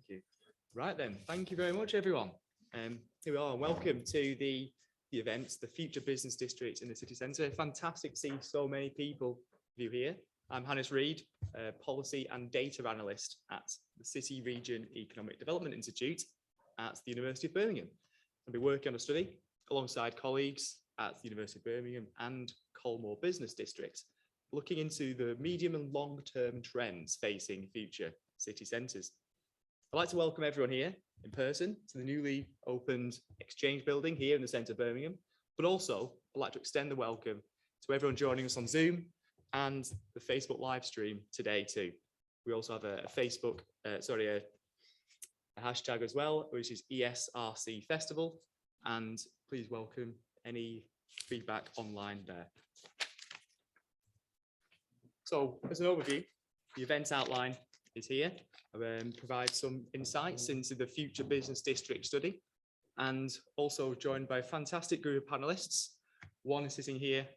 Thank you. Right then, thank you very much, everyone. Here we are. Welcome to the event, the Future Business District in the City Centre. Fantastic to see so many people of you here. I'm Johannes Read, Policy and Data Analyst at the City Region Economic Development Institute at the University of Birmingham. I'll be working on a study alongside colleagues at the University of Birmingham and Colmore Business District, looking into the medium and long-term trends facing future city centres. I'd like to welcome everyone here in person to the newly opened Exchange building here in the centre of Birmingham, but also I'd like to extend the welcome to everyone joining us on Zoom and the Facebook live stream today too. We also have a Facebook, a hashtag as well, which is ESRC Festival, and please welcome any feedback online there. So as an overview, the event outline is here. I'll provide some insights into the Future Business District study, and also joined by a fantastic group of panelists. One is sitting here,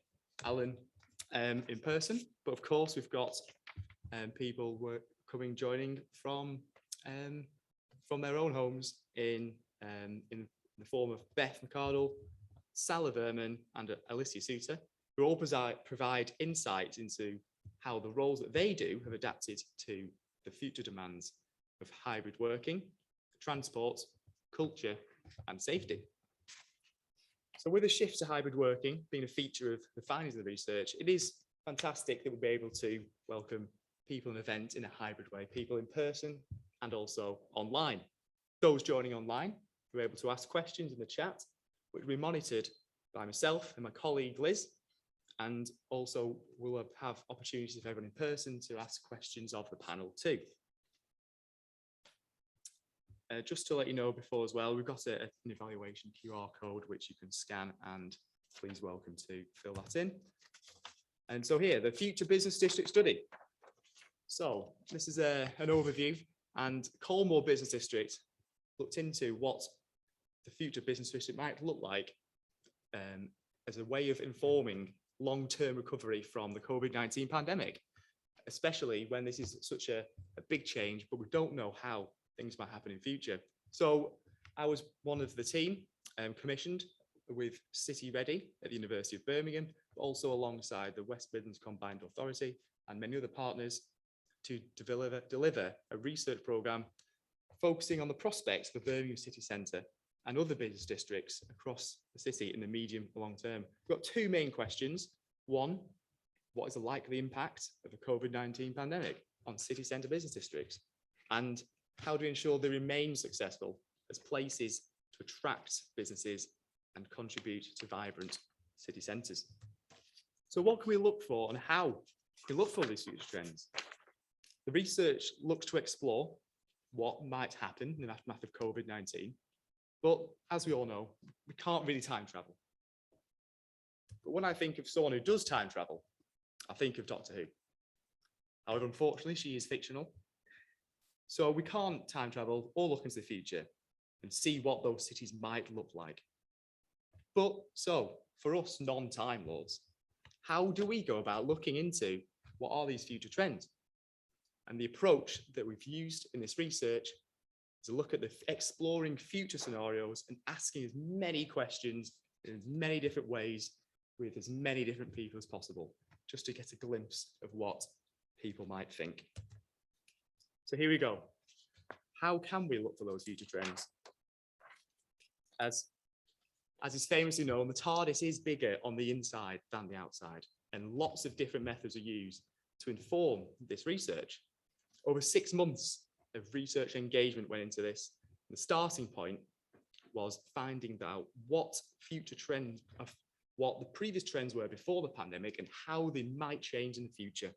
Alan, in person, but of course we've got people joining from their own homes in the form of Beth McArdle, Sala Verman, and Alyssia, who all provide insight into how the roles that they do have adapted to the future demands of hybrid working, transport, culture, and safety. So with a shift to hybrid working being a feature of the findings of the research, it is fantastic that we'll be able to welcome people in event in a hybrid way, people in person and also online. Those joining online will be able to ask questions in the chat, which will be monitored by myself and my colleague Liz, and also we'll have opportunities for everyone in person to ask questions of the panel too. Just to let you know before as well, we've got an evaluation QR code which you can scan, and please welcome to fill that in. And so here, the Future Business District study. So this is an overview, and Colmore Business District looked into what the future business district might look like as a way of informing long-term recovery from the COVID-19 pandemic, especially when this is such a big change, but we don't know how things might happen in future. So I was one of the team commissioned with City-REDI at the University of Birmingham, but also alongside the West Midlands Combined Authority and many other partners to deliver a research programme focusing on the prospects for Birmingham City Centre and other business districts across the city in the medium to long term. We've got two main questions. One, what is the likely impact of the COVID-19 pandemic on city centre business districts? And how do we ensure they remain successful as places to attract businesses and contribute to vibrant city centres? So what can we look for and how can we look for these future trends? The research looks to explore what might happen in the aftermath of COVID-19. But as we all know, we can't really time travel. But when I think of someone who does time travel, I think of Doctor Who. However, unfortunately, she is fictional. So we can't time travel or look into the future and see what those cities might look like. But so for us non-time lords, how do we go about looking into what are these future trends? And the approach that we've used in this research to look at the exploring future scenarios and asking as many questions in as many different ways with as many different people as possible, just to get a glimpse of what people might think. So here we go. How can we look for those future trends? As is famously known, the TARDIS is bigger on the inside than the outside, and lots of different methods are used to inform this research. Over 6 months of research engagement went into this. The starting point was finding out what future trends, what the previous trends were before the pandemic and how they might change in the future.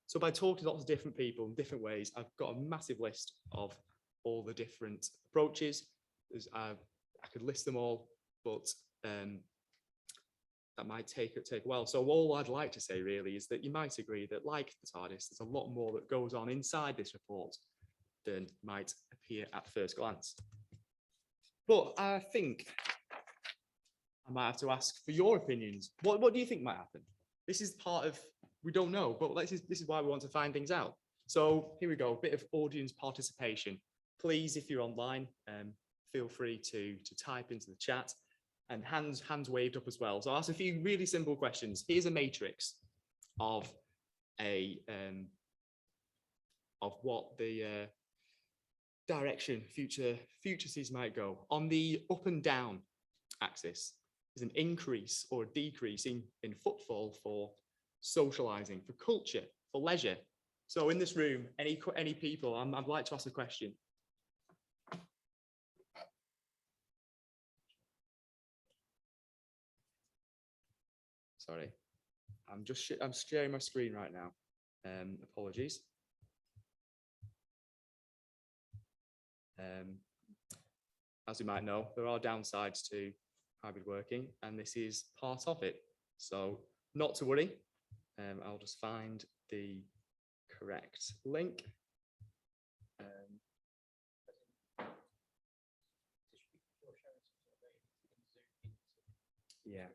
So by talking to lots of different people in different ways, I've got a massive list of all the different approaches. I could list them all, but that might take a while. So all I'd like to say really is that you might agree that, like the TARDIS, there's a lot more that goes on inside this report than might appear at first glance. But I think I might have to ask for your opinions. What do you think might happen? This is part of, we don't know, but this is why we want to find things out. So here we go, a bit of audience participation. please, if you're online, feel free to type into the chat, and hands waved up as well. So I'll ask a few really simple questions. Here's a matrix of what the direction future cities might go. On the up and down axis is an increase or a decrease in footfall for socializing, for culture, for leisure. So in this room, any people, I'd like to ask a question. Sorry, I'm sharing my screen right now. Apologies. As you might know, there are downsides to hybrid working, and this is part of it. So not to worry. I'll just find the correct link. Yeah.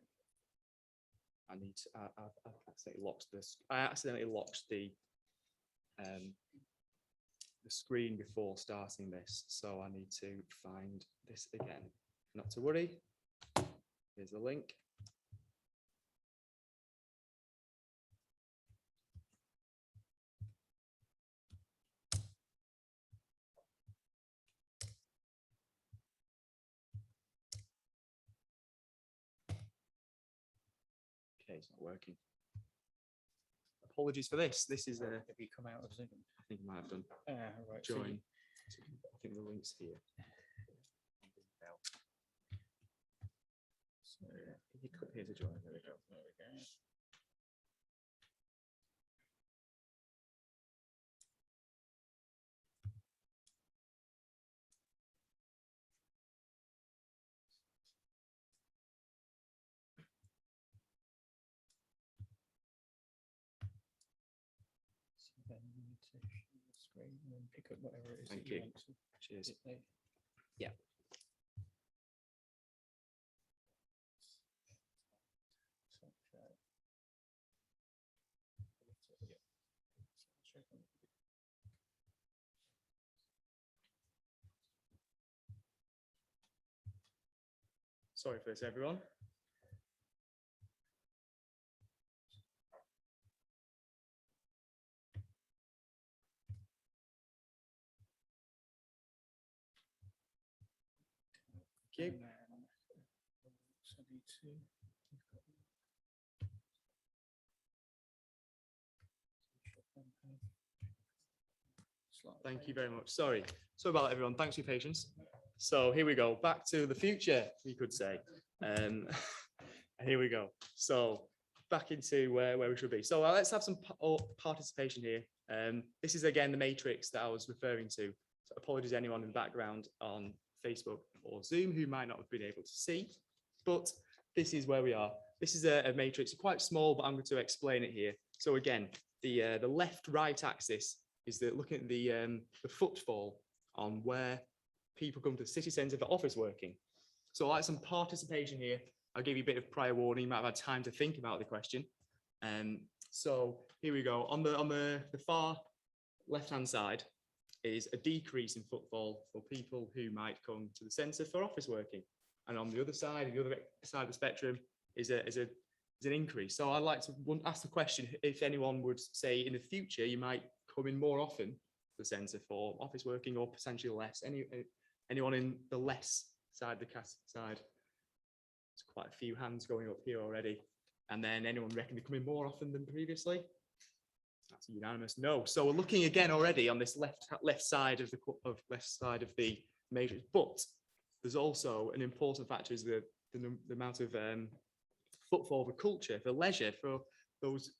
I need to. I accidentally locked the screen before starting this, so I need to find this again. Not to worry. Here's the link. Okay, it's not working. Apologies for this. This is a. Have you come out of Zoom? I think I might have done. Right. Join. So I think the link's here. So if you click here to join. There we go. There we go. Then you need to share the screen and then pick up whatever it is. Thank that you you. want to Cheers. display. Yeah. So, yeah. Sorry for this, everyone. Thank you. So need to. Thank you very much. Sorry about that, everyone. Thanks for your patience. So here we go. Back to the future, you could say. Here we go. So back into where we should be. So let's have some participation here. This is again the matrix that I was referring to. So apologies to anyone in the background on Facebook or Zoom who might not have been able to see, but this is where we are. This is a matrix, quite small, but I'm going to explain it here. So again, the left-right axis is looking at the footfall on where people come to the city centre for office working. So I'd like some participation here. I'll give you a bit of prior warning. You might have had time to think about the question. So here we go. On the far left-hand side is a decrease in footfall for people who might come to the centre for office working. And on the other side of the spectrum is an increase. So I'd like to ask the question if anyone would say in the future you might come in more often to the centre for office working or potentially less. Anyone in the less side, the cast side? There's quite a few hands going up here already. And then anyone reckon they come in more often than previously? That's a unanimous no. So we're looking again already on this left side of the matrix. But there's also an important factor is the amount of footfall for culture, for leisure, for those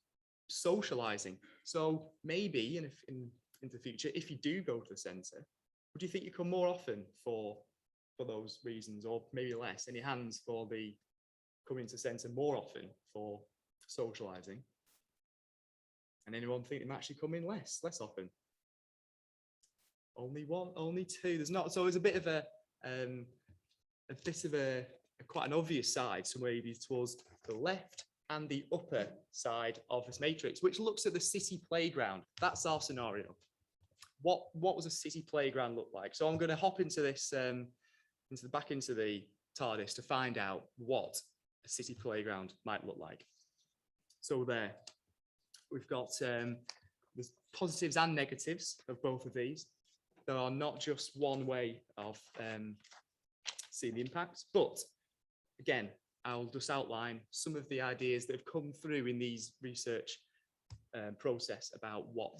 socializing. So maybe in the future, if you do go to the centre, would you think you come more often for those reasons, or maybe less? Any hands for the coming to centre more often for socializing? And anyone think they might actually come in less often? Only one, only two. There's not. So there's a bit of a quite an obvious side, so maybe towards the left and the upper side of this matrix, which looks at the city playground. That's our scenario. what does a city playground look like? So I'm going to hop into this, back into the TARDIS to find out what a city playground might look like. So there, we've got there's positives and negatives of both of these. There are not just one way of seeing the impacts, but again, I'll just outline some of the ideas that have come through in these research process about what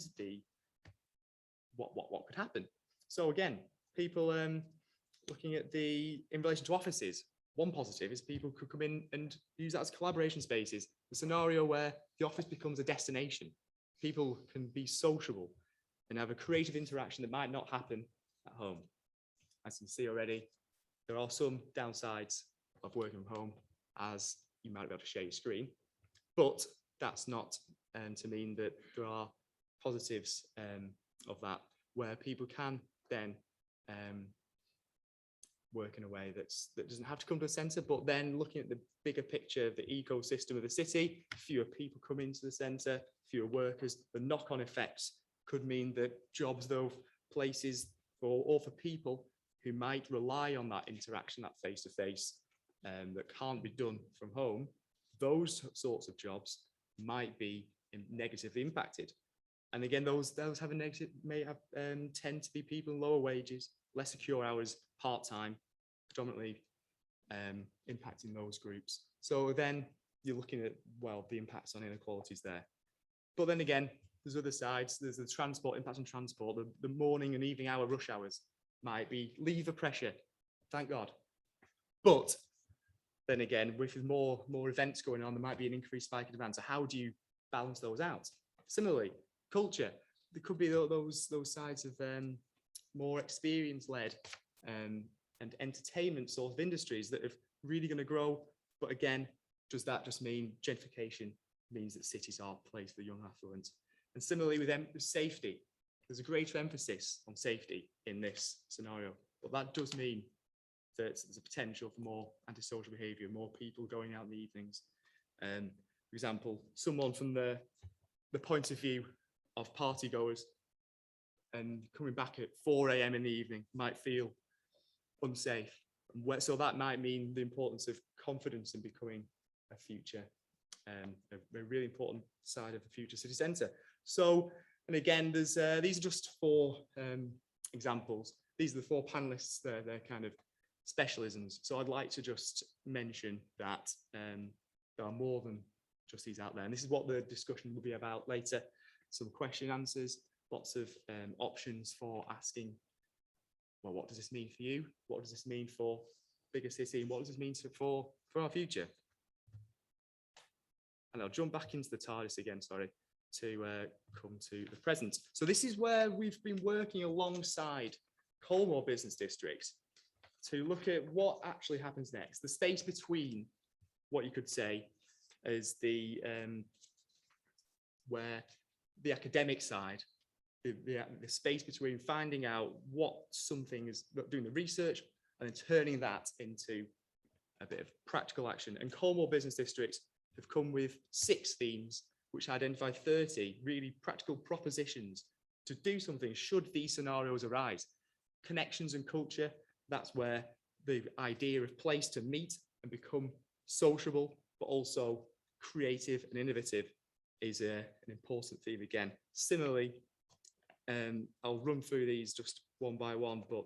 could happen. So again, people looking at in relation to offices, one positive is people could come in and use that as collaboration spaces. The scenario where the office becomes a destination. People can be sociable and have a creative interaction that might not happen at home. As you can see already, there are some downsides of working from home, as you might be able to share your screen, but that's not to mean that there are positives of that, where people can then work in a way that doesn't have to come to a centre, but then looking at the bigger picture of the ecosystem of the city, fewer people come into the centre, fewer workers, the knock-on effects could mean that jobs, though, places or for people who might rely on that interaction, that face-to-face, that can't be done from home, those sorts of jobs might be negatively impacted. And again, those have a negative, tend to be people in lower wages, less secure hours, part-time, predominantly impacting those groups. So then you're looking at, well, the impacts on inequalities there. But then again, there's other sides. There's the transport, impact on transport, the morning and evening hour rush hours might be lever pressure, thank God. But then again, with more events going on, there might be an increased spike in demand. So how do you balance those out? Similarly, culture, there could be those sides of more experience-led and entertainment sort of industries that are really going to grow. But again, does that just mean gentrification means that cities are a place for the young affluent? And similarly with safety, there's a greater emphasis on safety in this scenario, but that does mean that there's a potential for more antisocial behaviour, more people going out in the evenings. For example, someone from the point of view of party goers and coming back at 4 a.m. in the evening might feel unsafe. So that might mean the importance of confidence in becoming a future, a really important side of the future city centre. So, and again, these are just 4 examples. These are the 4 panelists, they're kind of specialisms. So I'd like to just mention that there are more than just these out there. And this is what the discussion will be about later. Some question answers, lots of options for asking, well, what does this mean for you? What does this mean for bigger city? And what does this mean for our future? And I'll jump back into the TARDIS again, sorry, to come to the present. So this is where we've been working alongside Colmore Business District to look at what actually happens next, the space between what you could say is the where the academic side, the space between finding out what something is, doing the research and then turning that into a bit of practical action. And Colmore Business District have come with 6 themes which identify 30 really practical propositions to do something should these scenarios arise. Connections and culture, that's where the idea of place to meet and become sociable, but also creative and innovative is an important theme again. Similarly, I'll run through these just one by one, but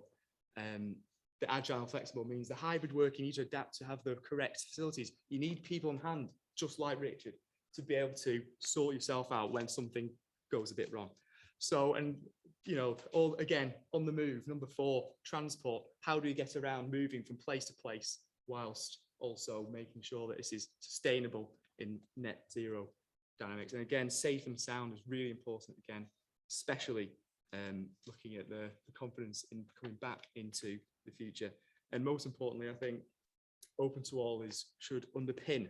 the agile and flexible means the hybrid work, you need to adapt to have the correct facilities. You need people on hand, just like Richard, to be able to sort yourself out when something goes a bit wrong. So, and you know, all again, on the move, number 4, transport. How do we get around moving from place to place whilst also making sure that this is sustainable in net zero dynamics? And again, safe and sound is really important again, especially looking at the confidence in coming back into the future. And most importantly, I think open to all should underpin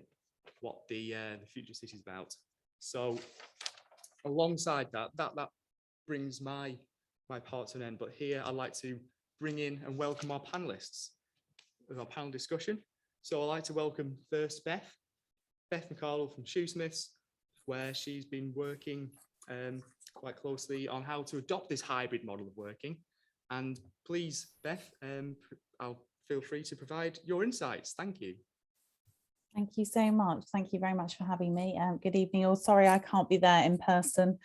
what the future city is about. So alongside that brings my part to an end. But here I'd like to bring in and welcome our panelists with our panel discussion. So I'd like to welcome first Beth McCardle from Shoesmiths, where she's been working quite closely on how to adopt this hybrid model of working. And please, Beth, I'll feel free to provide your insights. Thank you. Thank you so much. Thank you very much for having me. Good evening. All sorry I can't be there in person.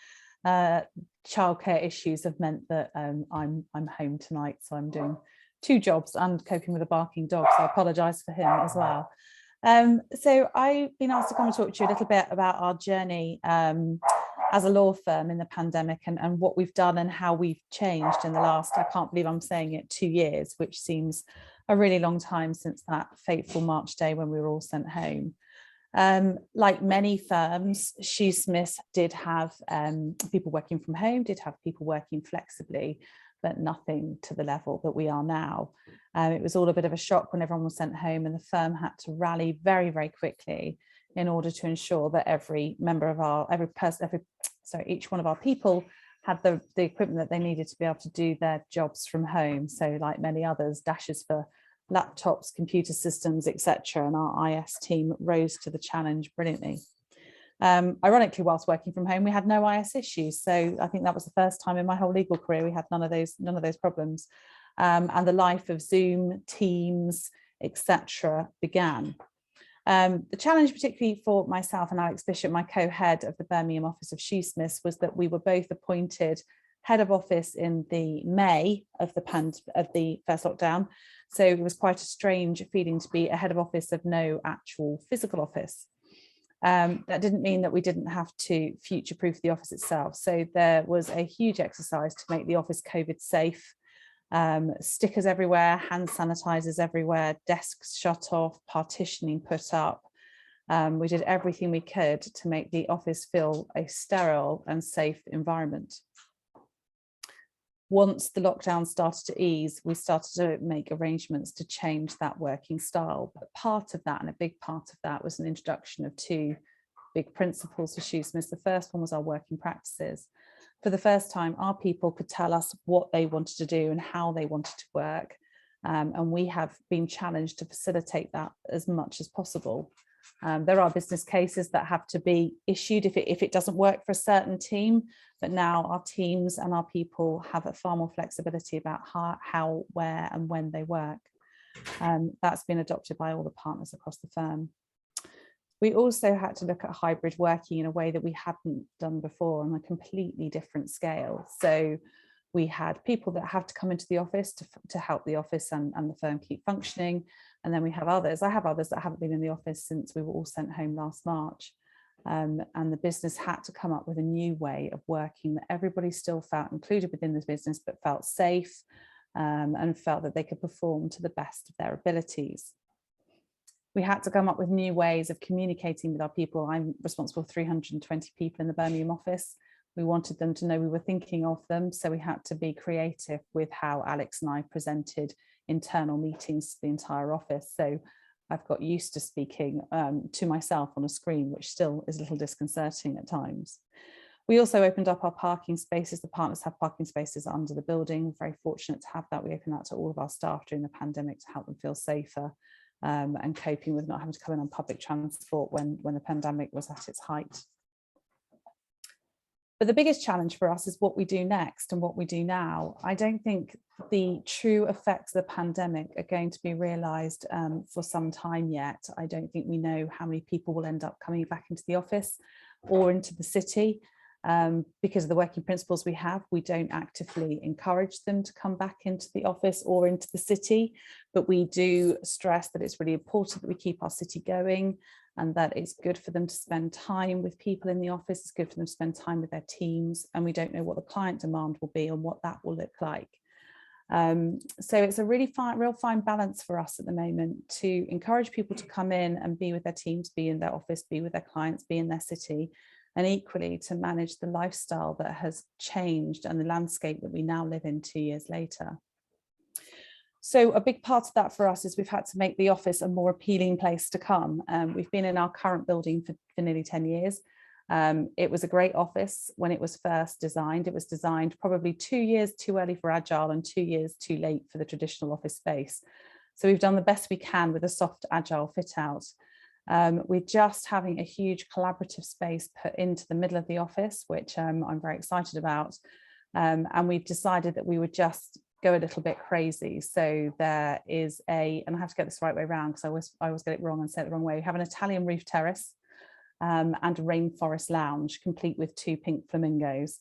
Childcare issues have meant that I'm home tonight, so I'm doing 2 jobs and coping with a barking dog. So I apologise for him as well. So I've been asked to come and talk to you a little bit about our journey as a law firm in the pandemic and what we've done and how we've changed in the last, I can't believe I'm saying it, 2 years, which seems a really long time since that fateful March day when we were all sent home. Like many firms, Shoosmiths did have people working from home, did have people working flexibly, but nothing to the level that we are now. It was all a bit of a shock when everyone was sent home, and the firm had to rally very, very quickly in order to ensure that every member of our, each one of our people had the equipment that they needed to be able to do their jobs from home. So like many others, dashes for laptops, computer systems, etc. And our IS team rose to the challenge brilliantly. Ironically, whilst working from home, we had no IS issues. So I think that was the first time in my whole legal career we had none of those problems. And the life of Zoom, Teams, etc. began. The challenge, particularly for myself and Alex Bishop, my co-head of the Birmingham office of Shoosmiths, was that we were both appointed head of office in the May of the first lockdown. So it was quite a strange feeling to be a head of office of no actual physical office. That didn't mean that we didn't have to future-proof the office itself. So there was a huge exercise to make the office COVID safe. Stickers everywhere, hand sanitizers everywhere, desks shut off, partitioning put up. We did everything we could to make the office feel a sterile and safe environment. Once the lockdown started to ease, we started to make arrangements to change that working style. But part of that, and a big part of that, was an introduction of 2 big principles for Shoosmiths. The first one was our working practices. For the first time, our people could tell us what they wanted to do and how they wanted to work. And we have been challenged to facilitate that as much as possible. There are business cases that have to be issued if it doesn't work for a certain team, but now our teams and our people have a far more flexibility about how, where and when they work. That's been adopted by all the partners across the firm. We also had to look at hybrid working in a way that we hadn't done before on a completely different scale. So we had people that have to come into the office to help the office and the firm keep functioning. And then we have others. I have others that haven't been in the office since we were all sent home last March. And the business had to come up with a new way of working that everybody still felt included within the business, but felt safe and felt that they could perform to the best of their abilities. We had to come up with new ways of communicating with our people. I'm responsible for 320 people in the Birmingham office. We wanted them to know we were thinking of them, so we had to be creative with how Alex and I presented internal meetings to the entire office. So I've got used to speaking to myself on a screen, which still is a little disconcerting at times. We also opened up our parking spaces. The partners have parking spaces under the building. We're very fortunate to have that. We opened that to all of our staff during the pandemic to help them feel safer and coping with not having to come in on public transport when the pandemic was at its height. But the biggest challenge for us is what we do next and what we do now. I don't think the true effects of the pandemic are going to be realised for some time yet. I don't think we know how many people will end up coming back into the office or into the city. Because of the working principles we have, we don't actively encourage them to come back into the office or into the city, but we do stress that it's really important that we keep our city going and that it's good for them to spend time with people in the office, it's good for them to spend time with their teams, and we don't know what the client demand will be and what that will look like. So it's a really real fine balance for us at the moment to encourage people to come in and be with their teams, be in their office, be with their clients, be in their city, and equally to manage the lifestyle that has changed and the landscape that we now live in 2 years later. So a big part of that for us is we've had to make the office a more appealing place to come. We've been in our current building for nearly 10 years. It was a great office when it was first designed. It was designed probably 2 years too early for agile and 2 years too late for the traditional office space. So we've done the best we can with a soft agile fit out. We're just having a huge collaborative space put into the middle of the office, which I'm very excited about. And we've decided that we would just go a little bit crazy. So there is and I have to get this the right way around because I always get it wrong and say it the wrong way. We have an Italian roof terrace and a rainforest lounge, complete with 2 pink flamingos.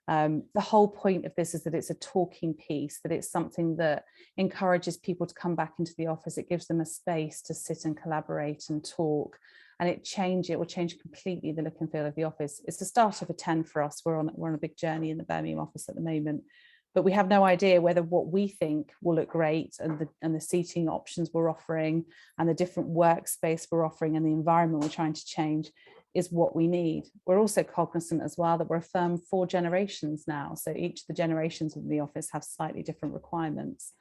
The whole point of this is that it's a talking piece, that it's something that encourages people to come back into the office. It gives them a space to sit and collaborate and talk, and it will change completely the look and feel of the office. It's the start of a 10 for us. We're on a big journey in the Birmingham office at the moment, but we have no idea whether what we think will look great and the seating options we're offering and the different workspace we're offering and the environment we're trying to change is what we need. We're also cognizant as well that we're a firm 4 generations now. So each of the generations in the office have slightly different requirements.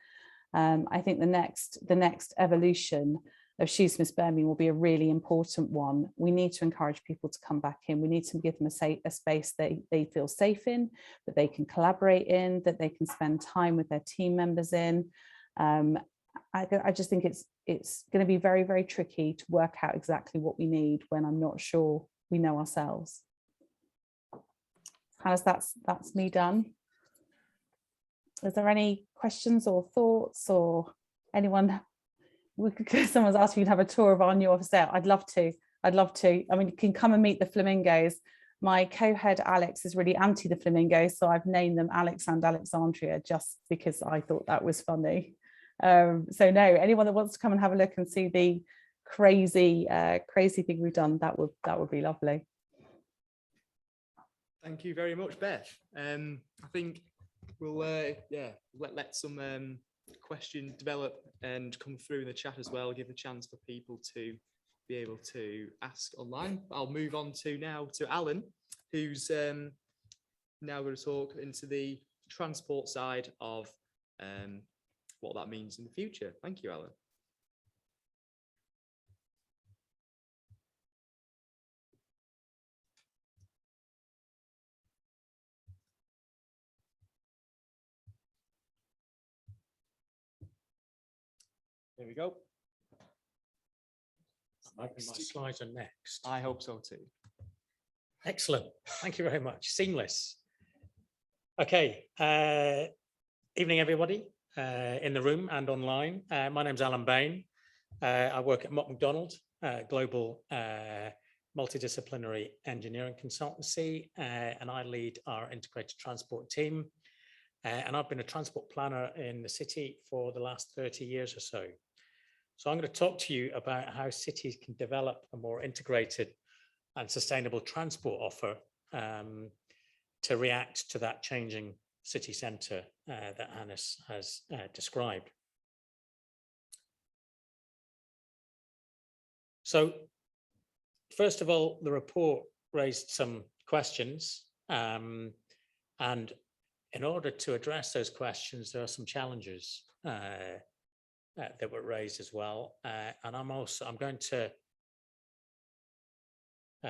I think the next evolution of Shoesmiths Birmingham will be a really important one. We need to encourage people to come back in. We need to give them a space they feel safe in, that they can collaborate in, that they can spend time with their team members in. I just think it's going to be very, very tricky to work out exactly what we need when I'm not sure we know ourselves. That's me done. Is there any questions or thoughts or anyone? Someone's asked if you'd have a tour of our new office there. I'd love to. I mean, you can come and meet the flamingos. My co-head Alex is really anti the flamingos, so I've named them Alex and Alexandria just because I thought that was funny. So no, anyone that wants to come and have a look and see the crazy thing we've done, that would be lovely. Thank you very much, Beth. I think we'll let some questions develop and come through in the chat as well. Give a chance for people to be able to ask online. I'll move on now to Alan, who's now going to talk into the transport side of what that means in the future. Thank you, Alan. There we go. My slides are next. I hope so too. Excellent. Thank you very much. Seamless. Okay. Evening, everybody in the room and online. My name's Alan Bain. I work at Mott MacDonald, global multidisciplinary engineering consultancy, and I lead our integrated transport team. And I've been a transport planner in the city for the last 30 years or so. So I'm going to talk to you about how cities can develop a more integrated and sustainable transport offer to react to that changing city centre that Johannes has described. So first of all, the report raised some questions, and in order to address those questions, there are some challenges that were raised as well. And I'm going to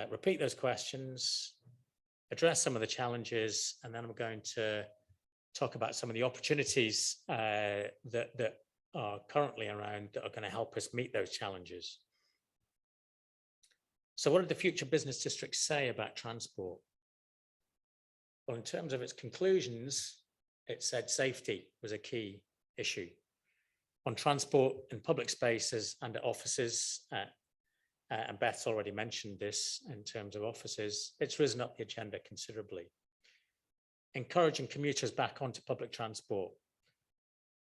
repeat those questions, address some of the challenges, and then I'm going to talk about some of the opportunities that are currently around that are going to help us meet those challenges. So what did the Future Business District say about transport? Well, in terms of its conclusions, it said safety was a key issue. On transport in public spaces and at offices, and Beth's already mentioned this in terms of offices, it's risen up the agenda considerably. Encouraging commuters back onto public transport,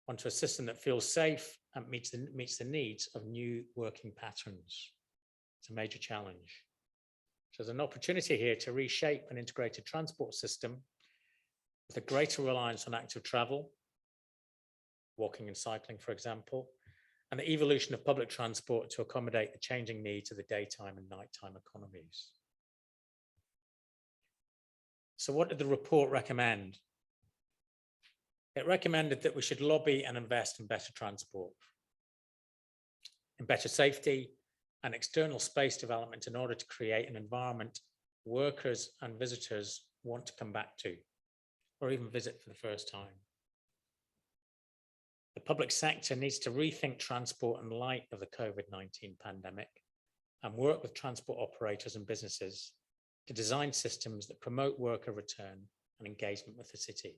onto a system that feels safe and meets the needs of new working patterns. It's a major challenge. So there's an opportunity here to reshape an integrated transport system with a greater reliance on active travel, walking and cycling, for example, and the evolution of public transport to accommodate the changing needs of the daytime and nighttime economies. So what did the report recommend? It recommended that we should lobby and invest in better transport, in better safety and external space development in order to create an environment workers and visitors want to come back to, or even visit for the first time. The public sector needs to rethink transport in light of the COVID-19 pandemic and work with transport operators and businesses to design systems that promote worker return and engagement with the city.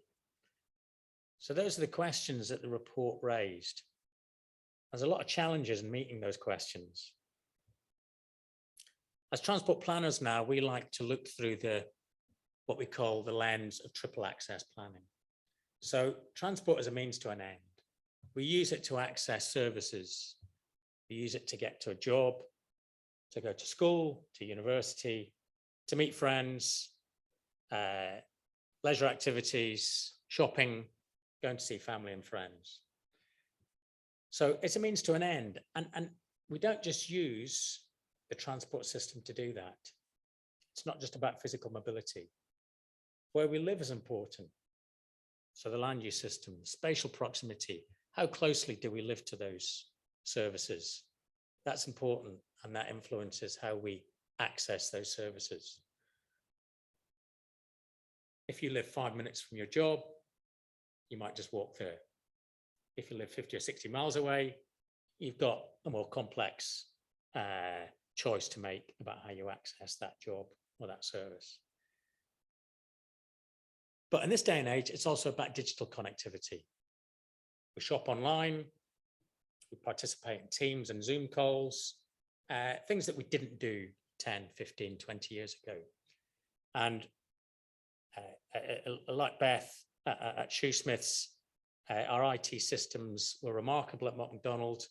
So those are the questions that the report raised. There's a lot of challenges in meeting those questions. As transport planners now, we like to look through what we call the lens of triple access planning. So transport is a means to an end. We use it to access services. We use it to get to a job, to go to school, to university, to meet friends, leisure activities, shopping, going to see family and friends. So it's a means to an end. And we don't just use the transport system to do that. It's not just about physical mobility. Where we live is important. So the land use system, spatial proximity, how closely do we live to those services? That's important, and that influences how we access those services. If you live 5 minutes from your job, you might just walk there. If you live 50 or 60 miles away, you've got a more complex choice to make about how you access that job or that service. But in this day and age, it's also about digital connectivity. We shop online, we participate in Teams and Zoom calls, things that we didn't do 10, 15, 20 years ago. And like Beth at Shoesmiths, our IT systems were remarkable at McDonald.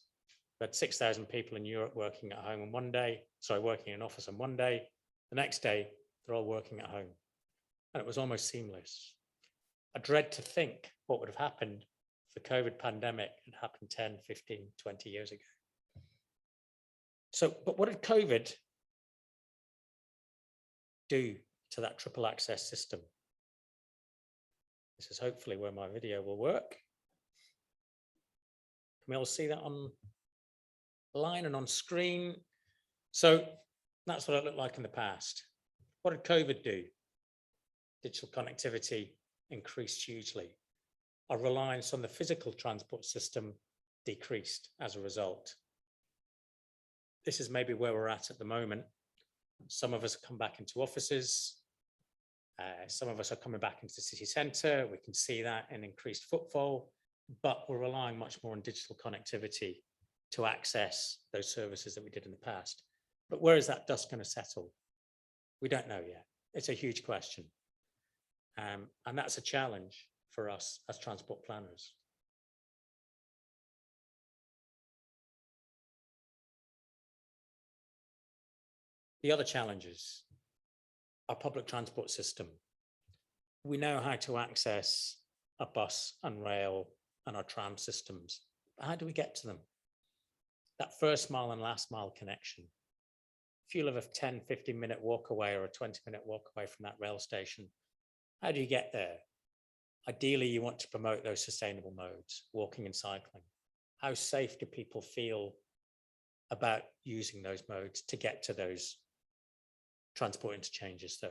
We had 6,000 people in Europe working at home on one day, working in an office on one day. The next day, they're all working at home. And it was almost seamless. I dread to think what would have happened if the COVID pandemic had happened 10, 15, 20 years ago. So, but what did COVID do to that triple access system? This is hopefully where my video will work. Can we all see that online and on screen? So that's what it looked like in the past. What did COVID do? Digital connectivity increased hugely. Our reliance on the physical transport system decreased as a result. This is maybe where we're at the moment. Some of us have come back into offices. Some of us are coming back into the city centre. We can see that in increased footfall, but we're relying much more on digital connectivity to access those services that we did in the past. But where is that dust going to settle? We don't know yet. It's a huge question. And that's a challenge for us as transport planners. The other challenges, our public transport system. We know how to access a bus and rail and our tram systems. But how do we get to them? That first mile and last mile connection. If you live a 10, 15-minute walk away or a 20-minute walk away from that rail station, how do you get there? Ideally, you want to promote those sustainable modes, walking and cycling. How safe do people feel about using those modes to get to those transport interchanges though?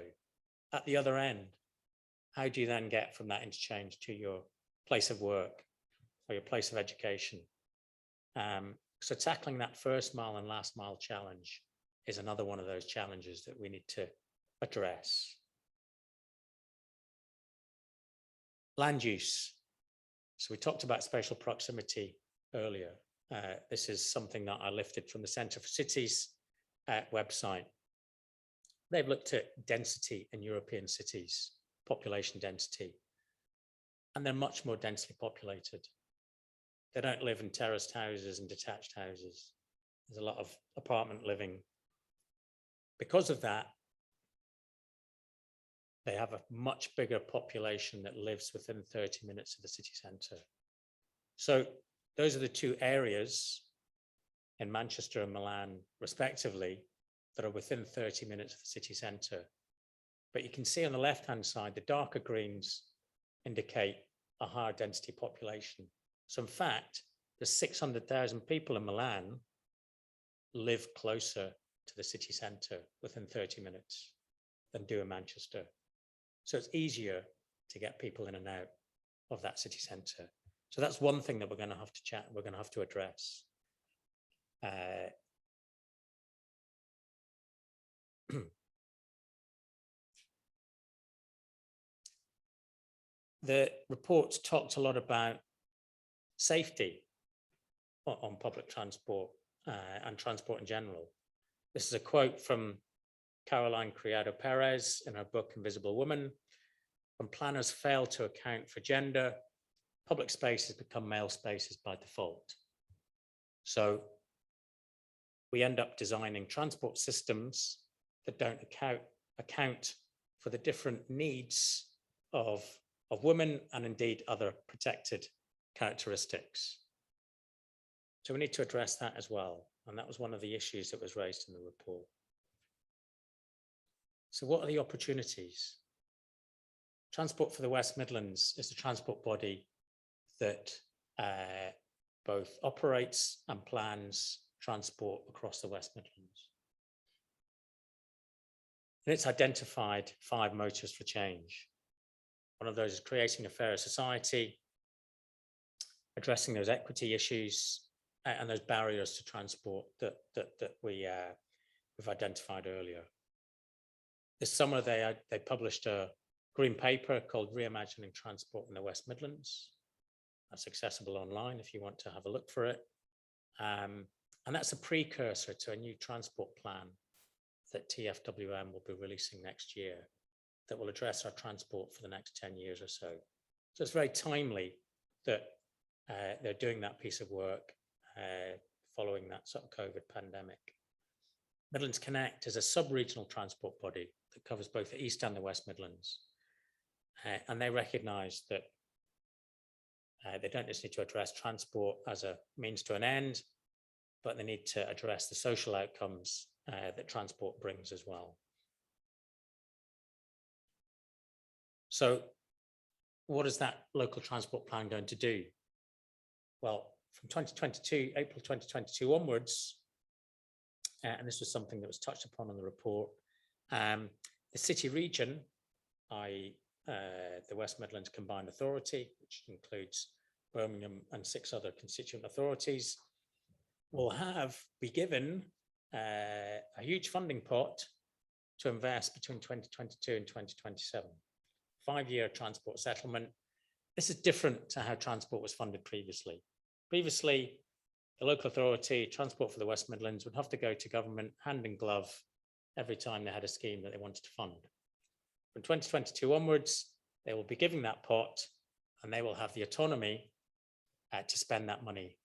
At the other end, how do you then get from that interchange to your place of work or your place of education? So tackling that first mile and last mile challenge is another one of those challenges that we need to address. Land use. So we talked about spatial proximity earlier. This is something that I lifted from the Centre for Cities website. They've looked at density in European cities, population density, and they're much more densely populated. They don't live in terraced houses and detached houses. There's a lot of apartment living. Because of that, they have a much bigger population that lives within 30 minutes of the city centre. So those are the two areas in Manchester and Milan, respectively, that are within 30 minutes of the city centre. But you can see on the left-hand side, the darker greens indicate a higher density population. So in fact, the 600,000 people in Milan live closer to the city centre within 30 minutes than do in Manchester. So it's easier to get people in and out of that city centre. So that's one thing that we're going to have to address. The report talked a lot about safety on public transport and transport in general. This is a quote from Caroline Criado Perez in her book Invisible Woman. When planners fail to account for gender, public spaces become male spaces by default. So we end up designing transport systems that don't account for the different needs of women and indeed other protected characteristics. So we need to address that as well. And that was one of the issues that was raised in the report. So what are the opportunities? Transport for the West Midlands is the transport body that both operates and plans transport across the West Midlands. And it's identified 5 motors for change. One of those is creating a fairer society, addressing those equity issues and those barriers to transport that we've identified earlier. This summer, they published a green paper called Reimagining Transport in the West Midlands. That's accessible online if you want to have a look for it. And that's a precursor to a new transport plan that TFWM will be releasing next year that will address our transport for the next 10 years or so. So it's very timely that they're doing that piece of work following that sort of COVID pandemic. Midlands Connect is a sub-regional transport body that covers both the East and the West Midlands. And they recognise that they don't just need to address transport as a means to an end, but they need to address the social outcomes that transport brings as well. So what is that local transport plan going to do? Well, from 2022, April 2022 onwards, and this was something that was touched upon in the report, the city region, i.e. The West Midlands Combined Authority, which includes Birmingham and 6 other constituent authorities, will be given a huge funding pot to invest between 2022 and 2027. 5-year transport settlement. This is different to how transport was funded previously. Previously, the local authority, Transport for the West Midlands, would have to go to government hand in glove every time they had a scheme that they wanted to fund. From 2022 onwards, they will be giving that pot and they will have the autonomy to spend that money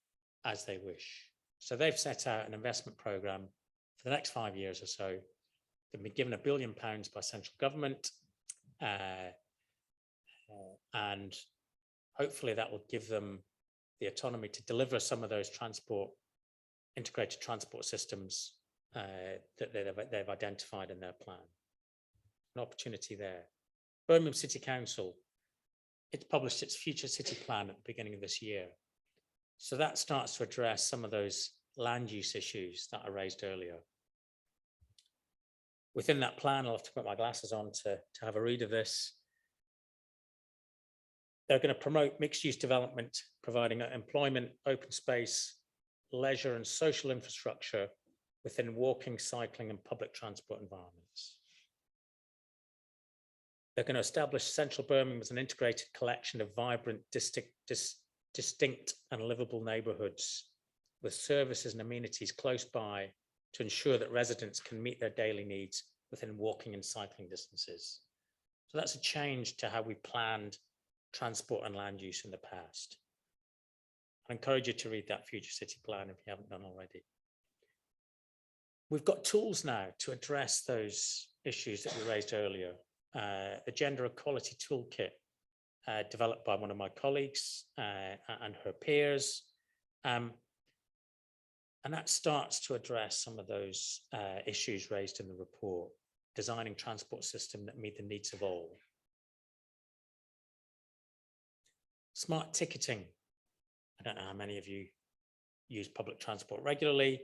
as they wish. So they've set out an investment programme for the next 5 years or so. They've been given £1 billion by central government, and hopefully that will give them the autonomy to deliver some of those integrated transport systems that they've identified in their plan. An opportunity there. Birmingham City Council, it's published its future city plan at the beginning of this year. So that starts to address some of those land use issues that I raised earlier. Within that plan, I'll have to put my glasses on to have a read of this. They're going to promote mixed-use development, providing employment, open space, leisure and social infrastructure within walking, cycling and public transport environments. They're going to establish central Birmingham as an integrated collection of vibrant, distinct and livable neighbourhoods with services and amenities close by to ensure that residents can meet their daily needs within walking and cycling distances. So that's a change to how we planned transport and land use in the past. I encourage you to read that future city plan if you haven't done already. We've got tools now to address those issues that we raised earlier. The Gender Equality Toolkit, developed by one of my colleagues and her peers. And that starts to address some of those issues raised in the report, designing transport systems that meet the needs of all. Smart ticketing. I don't know how many of you use public transport regularly,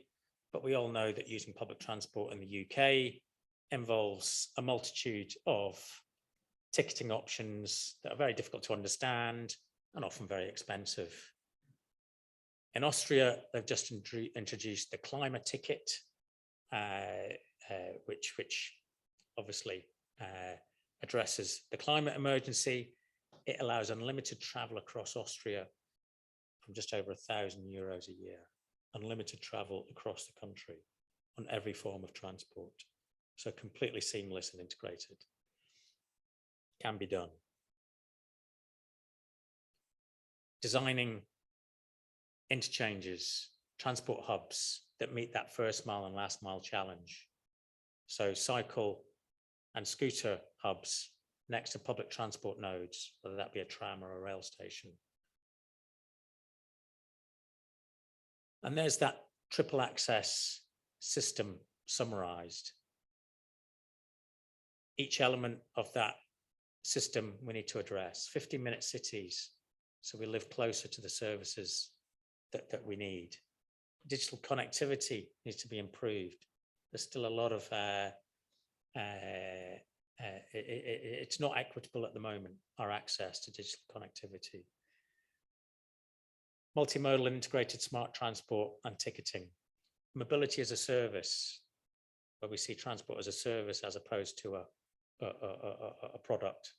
but we all know that using public transport in the UK involves a multitude of ticketing options that are very difficult to understand and often very expensive. In Austria, they've just introduced the climate ticket, which obviously addresses the climate emergency. It allows unlimited travel across Austria from just over €1,000 a year, unlimited travel across the country on every form of transport. So completely seamless and integrated. Can be done. Designing interchanges, transport hubs that meet that first mile and last mile challenge. So cycle and scooter hubs next to public transport nodes, whether that be a tram or a rail station. And there's that triple access system summarized. Each element of that system we need to address. 15-minute cities, so we live closer to the services that we need. Digital connectivity needs to be improved. There's still a lot of, it's not equitable at the moment, our access to digital connectivity. Multimodal integrated smart transport and ticketing. Mobility as a service, where we see transport as a service as opposed to a product.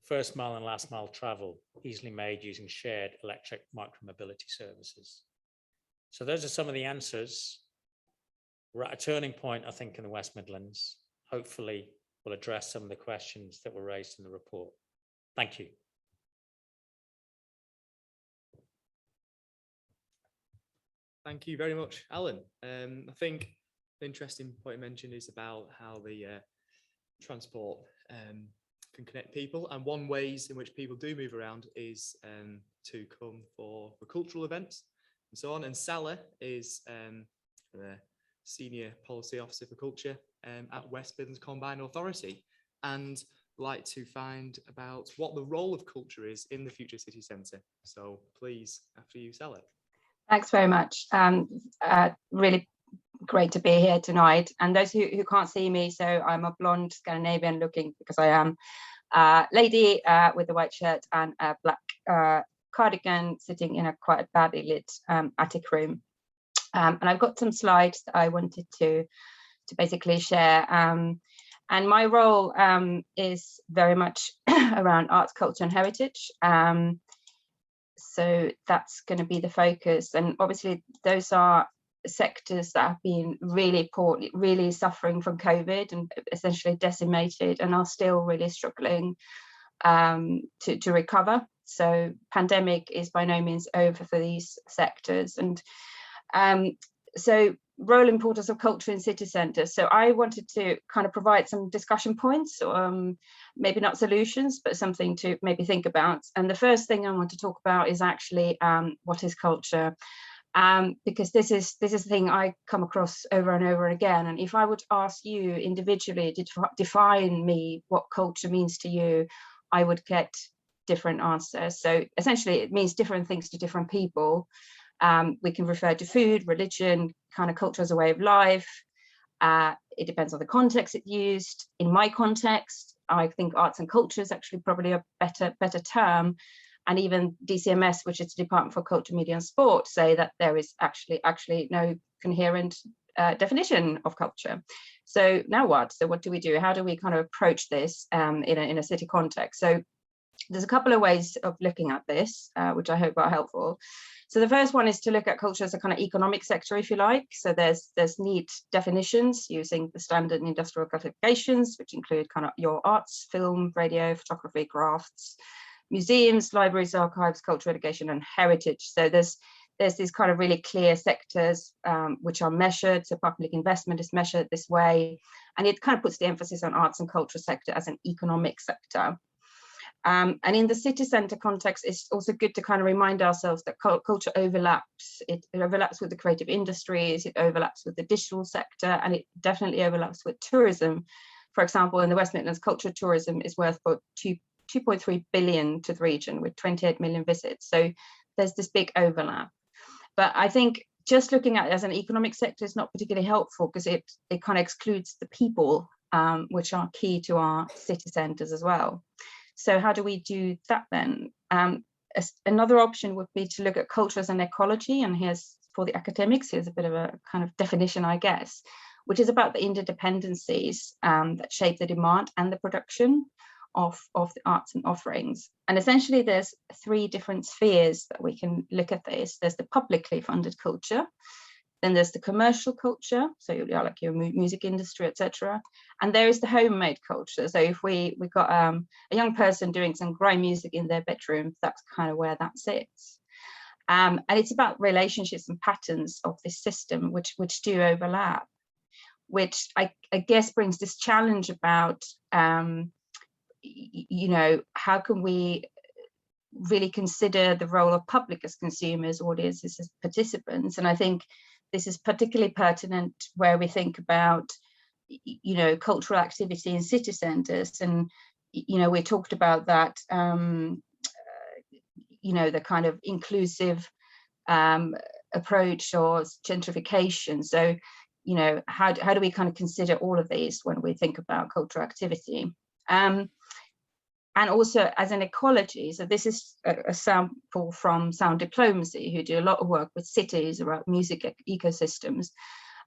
First mile and last mile travel, easily made using shared electric micromobility services. So those are some of the answers. We're at a turning point, I think, in the West Midlands. Hopefully, we'll address some of the questions that were raised in the report. Thank you. Thank you very much, Alan. I think the interesting point you mentioned is about how the transport can connect people, and one ways in which people do move around is to come for cultural events and so on. And Salah is the Senior Policy Officer for Culture at West Midlands Combined Authority, and like to find about what the role of culture is in the future city centre. So please, after you, Salah. Thanks very much. Really great to be here tonight. And those who can't see me, so I'm a blonde Scandinavian looking, because I am a lady with a white shirt and a black cardigan, sitting in a quite badly lit attic room. And I've got some slides that I wanted to basically share. And my role is very much around arts, culture and heritage. So that's going to be the focus. And obviously those are sectors that have been really suffering from COVID and essentially decimated, and are still really struggling to recover. So pandemic is by no means over for these sectors. And so role and importance of culture in city centres. So I wanted to kind of provide some discussion points, maybe not solutions, but something to maybe think about. And the first thing I want to talk about is actually what is culture, because this is the thing I come across over and over again. And if I would ask you individually to define me what culture means to you, I would get different answers. So essentially it means different things to different people. We can refer to food, religion, kind of culture as a way of life. It depends on the context it's used. In my context, I think arts and culture is actually probably a better term. And even DCMS, which is the Department for Culture, Media and Sport, say that there is actually no coherent definition of culture. So now what? So what do we do? How do we kind of approach this in a city context? So there's a couple of ways of looking at this, which I hope are helpful. So the first one is to look at culture as a kind of economic sector, if you like. So there's neat definitions using the standard industrial classifications, which include kind of your arts, film, radio, photography, crafts, museums, libraries, archives, cultural education, and heritage. So there's these kind of really clear sectors which are measured. So public investment is measured this way, and it kind of puts the emphasis on arts and culture sector as an economic sector. And in the city centre context, it's also good to kind of remind ourselves that culture overlaps. It overlaps with the creative industries, it overlaps with the digital sector, and it definitely overlaps with tourism. For example, in the West Midlands, culture tourism is worth about 2.3 billion to the region, with 28 million visits. So there's this big overlap. But I think just looking at it as an economic sector is not particularly helpful, because it kind of excludes the people, which are key to our city centres as well. So how do we do that then? Another option would be to look at culture as an ecology, and here's for the academics, here's a bit of a kind of definition, I guess, which is about the interdependencies that shape the demand and the production of the arts and offerings. And essentially there's 3 different spheres that we can look at this. There's the publicly funded culture, then there's the commercial culture, so like your music industry, etc. And there is the homemade culture. So if we got a young person doing some grime music in their bedroom, that's kind of where that sits. And it's about relationships and patterns of this system, which do overlap, which I guess brings this challenge about, you know, how can we really consider the role of public as consumers, audiences as participants? And I think this is particularly pertinent where we think about, you know, cultural activity in city centres. And, you know, we talked about that, you know, the kind of inclusive approach or gentrification. So, you know, how do we kind of consider all of these when we think about cultural activity? And also as an ecology, so this is a sample from Sound Diplomacy, who do a lot of work with cities around music ecosystems.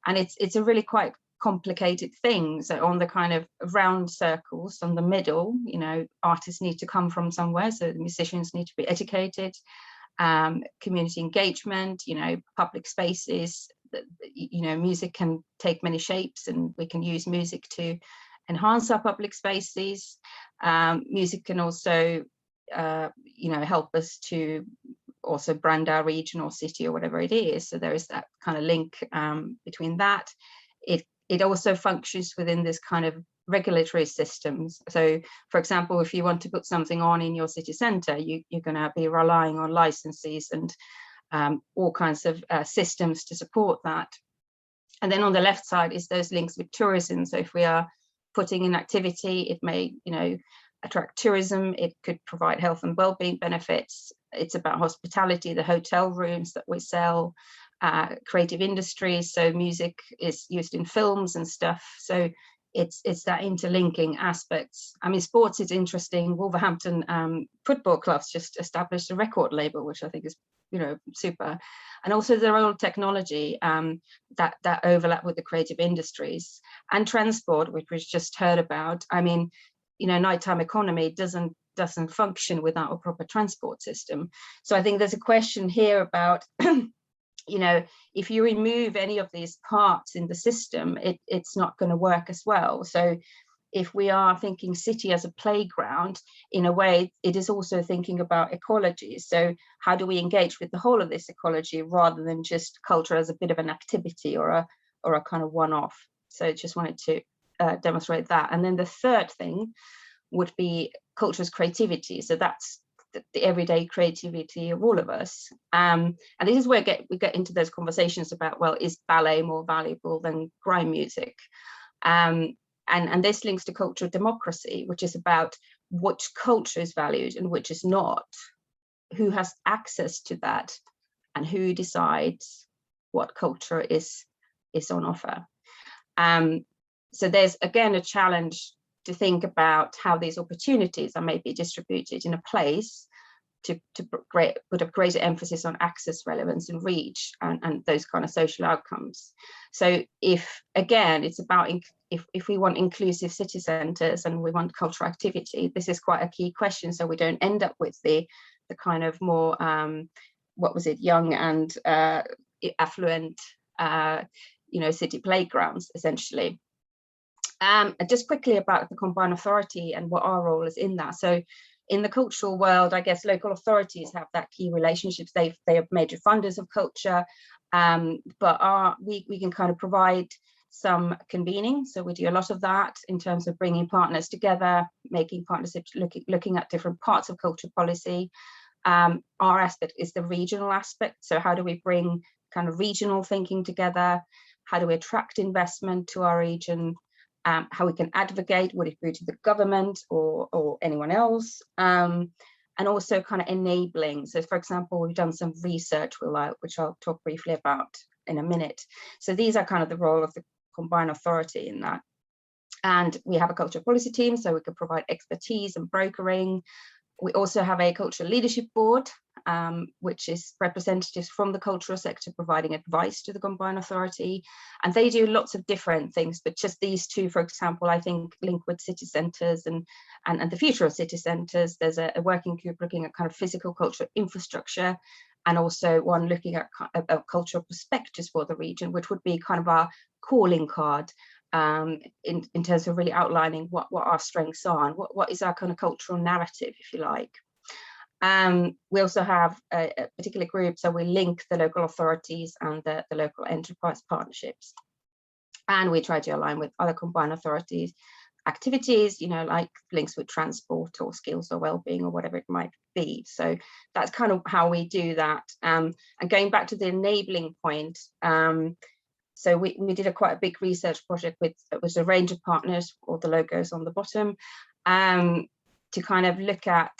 And it's a really quite complicated thing. So on the kind of round circles on the middle, you know, artists need to come from somewhere, so the musicians need to be educated, community engagement, you know, public spaces, you know, music can take many shapes and we can use music to enhance our public spaces. Music can also, you know, help us to also brand our region or city or whatever it is. So there is that kind of link between that. It also functions within this kind of regulatory systems. So, for example, if you want to put something on in your city centre, you're going to be relying on licenses and all kinds of systems to support that. And then on the left side is those links with tourism. So if we are putting in activity, it may, you know, attract tourism, it could provide health and well-being benefits. It's about hospitality, the hotel rooms that we sell, creative industries, so music is used in films and stuff. So it's that interlinking aspects. I mean, sports is interesting. Wolverhampton football clubs just established a record label, which I think is, you know, super. And also the role of technology that overlap with the creative industries and transport, which we've just heard about. I mean, you know, nighttime economy doesn't function without a proper transport system. So I think there's a question here about, you know, if you remove any of these parts in the system, it's not going to work as well. So if we are thinking city as a playground, in a way, it is also thinking about ecology. So how do we engage with the whole of this ecology rather than just culture as a bit of an activity or a kind of one-off? So I just wanted to demonstrate that. And then the third thing would be culture as creativity. So that's the everyday creativity of all of us. And this is where we get into those conversations about, well, is ballet more valuable than grime music? And this links to cultural democracy, which is about which culture is valued and which is not, who has access to that, and who decides what culture is on offer. So there's, again, a challenge to think about how these opportunities are maybe distributed in a place to put a greater emphasis on access, relevance and reach and those kind of social outcomes. So if, again, it's about if we want inclusive city centres and we want cultural activity, this is quite a key question, so we don't end up with the kind of more, what was it, young and affluent, you know, city playgrounds, essentially. Just quickly about the combined authority and what our role is in that. So in the cultural world, I guess local authorities have that key relationships. They are major funders of culture, but we can kind of provide some convening. So we do a lot of that in terms of bringing partners together, making partnerships, looking at different parts of culture policy. Our aspect is the regional aspect. So how do we bring kind of regional thinking together? How do we attract investment to our region? How we can advocate, would it be to the government or anyone else? And also kind of enabling. So for example, we've done some research, which I'll talk briefly about in a minute. So these are kind of the role of the combined authority in that. And we have a culture policy team, so we can provide expertise and brokering, We also have a cultural leadership board, which is representatives from the cultural sector providing advice to the Combined Authority. And they do lots of different things, but just these two, for example, I think link with city centres and the future of city centres. There's a working group looking at kind of physical cultural infrastructure, and also one looking at cultural perspectives for the region, which would be kind of our calling card in terms of really outlining what our strengths are and what is our kind of cultural narrative, if you like. We also have a particular group, so we link the local authorities and the local enterprise partnerships. And we try to align with other Combined Authorities activities, you know, like links with transport or skills or well-being or whatever it might be. So that's kind of how we do that. And going back to the enabling point, so we did quite a big research project with a range of partners, or the logos on the bottom, to kind of look at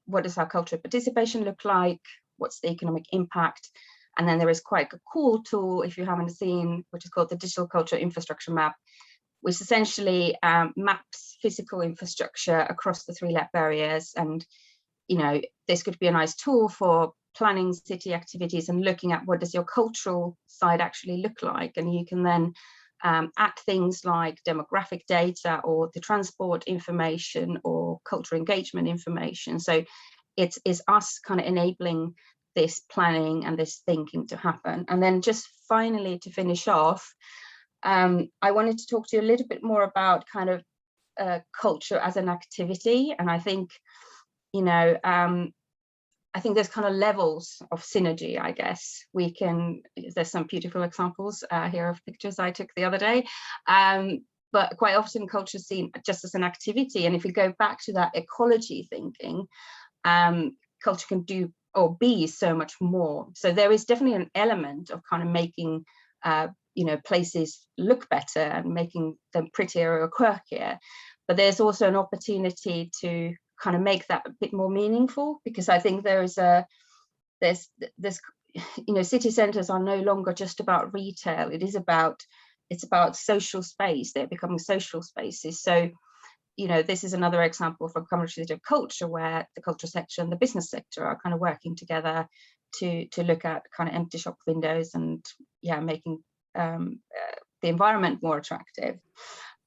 what does our cultural participation look like, what's the economic impact, and then there is quite a cool tool, if you haven't seen, which is called the Digital Culture Infrastructure Map, which essentially maps physical infrastructure across the 3 LAP areas. And, you know, this could be a nice tool for planning city activities and looking at what does your cultural side actually look like. And you can then add things like demographic data or the transport information or cultural engagement information. So it's us kind of enabling this planning and this thinking to happen. And then just finally, to finish off, I wanted to talk to you a little bit more about kind of culture as an activity. And I think, you know, I think there's kind of levels of synergy, I guess. There's some beautiful examples here of pictures I took the other day. But quite often culture is seen just as an activity. And if we go back to that ecology thinking, culture can do or be so much more. So there is definitely an element of kind of making you know, places look better and making them prettier or quirkier. But there's also an opportunity to kind of make that a bit more meaningful, because I think there's you know, city centres are no longer just about retail. It's about social space. They're becoming social spaces. So, you know, this is another example from Coventry City of Culture, where the culture sector and the business sector are kind of working together to look at kind of empty shop windows and, yeah, making the environment more attractive.